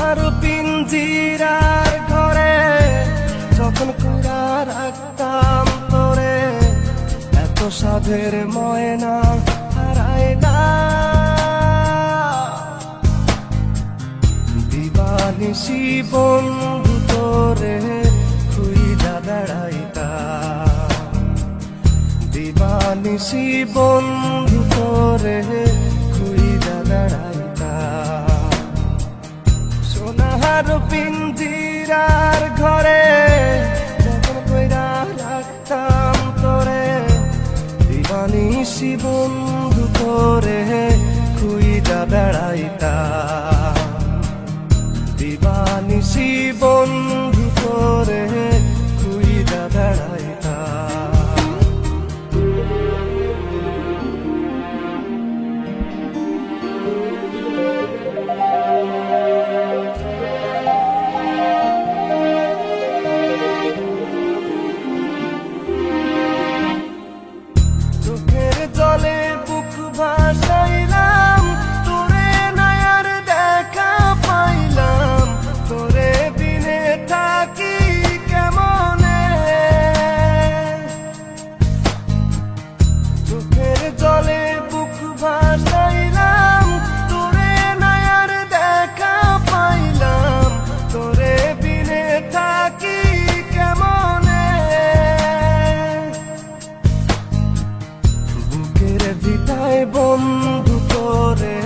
সোনার পিঞ্জিরার ঘরে যখন কইরা রাখতাম তোরে, এত সাধের ময়না হারায় না। দিবানিশি বন্ধু তোরে খুইজা বেড়াইতাম, দিবানিশি বন্ধু তোরে খুইজা বেড়াইতাম। সোনার পিঞ্জিরার ঘরে যখন কইরা রাখতাম তোরে, দিবানিশি বন্ধু তোরে খুইজা বেড়াইতাম, দিবানিশি বন্ধু তোরে খুইজা বেড়াইতাম। চোখের জলে বুক ভাসাইলাম, তোরে নয়ার দেখা পাইলাম, তোরে বিনে থাকি কেমনে। চোখের জলে বুক ভাসাইলাম, তোরে নয়ার দেখা পাইলাম, তোরে বিনে থাকি কেমনে। বুকের ভিটায় বন্ধু তোরে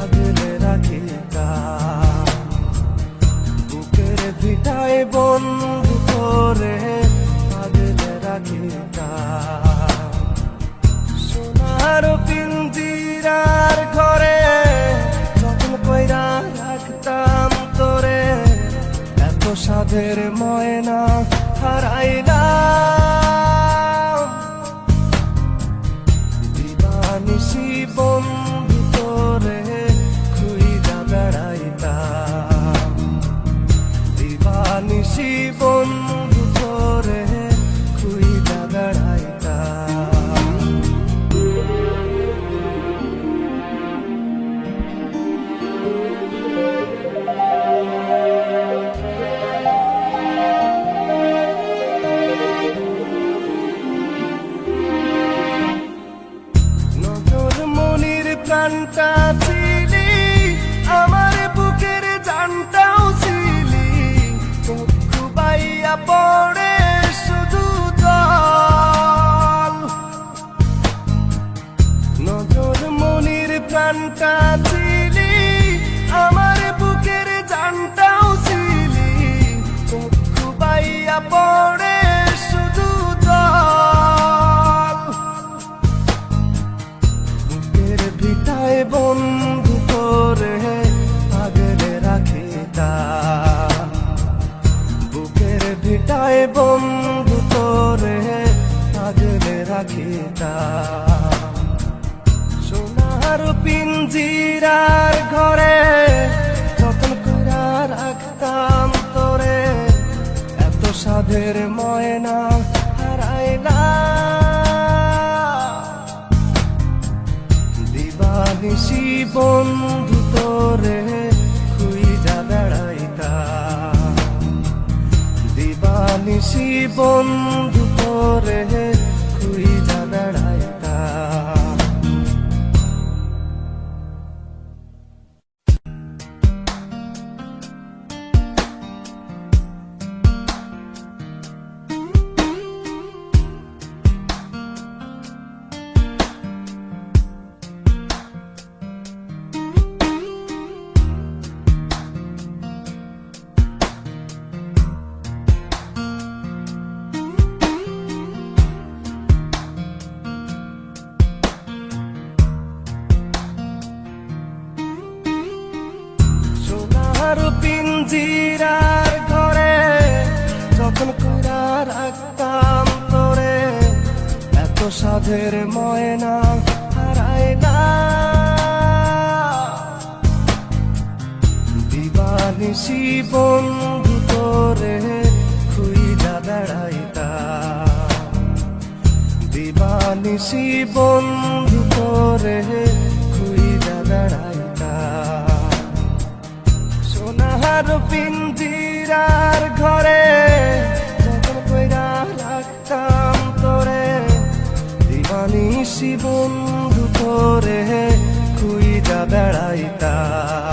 আগলে রাখিতাম, বুকের ভিটায় বন্ধু তোরে আগলে রাখিতাম। সোনার পিঞ্জিরার ঘরে যখন কইরা রাখতাম তোরে, এত সাধের ময়না হারাইলাম। দিবানিশি বন্ধু তোরে খুইজা বেড়াইতাম, দিবানিশি বন্ধু তোরে খুইজা বেড়াইতাম। নজর মনির প্রাণটা ছিলি, আমার বুকের জানটাও ছিলি, চক্ষু বাইয়া পড়ে শুধু জল। নজর মনির প্রাণটা ছিলি, আমার বুকের জানটাও ছিলি, চক্ষু বাইয়া পড়ে শুধু জল। বুকের ভিটায় বন্ধু তোরে আগলে রাখিতাম, বুকের ভিটায় বন্ধু তোরে আগলে রাখিতাম। সোনার পিঞ্জিরার ঘরে যখন কইরা রাখতাম তোরে, এত সাধের ময়না হারাইলাম। দিবানিশি বন্ধু তোরে খুইজা বেড়াইতাম, দিবানিশি বন্ধু তোরে খুইজা বেড়াইতাম। সোনার পিঞ্জিরার ঘরে যখন কইরা রাখতাম তোরে, এত সাধের ময়না হারায় না। দিবানিশি বন্ধু তোরে খুইজা বেড়াইতাম, দিবানিশি বন্ধু তোরে খুইজা বেড়াইতাম। সোনা সোনার পিঞ্জিরার ঘরে যতন কইরা রাখতাম তোরে, দিবানিশি বন্ধু তোরে খুইজা বেড়াইতাম।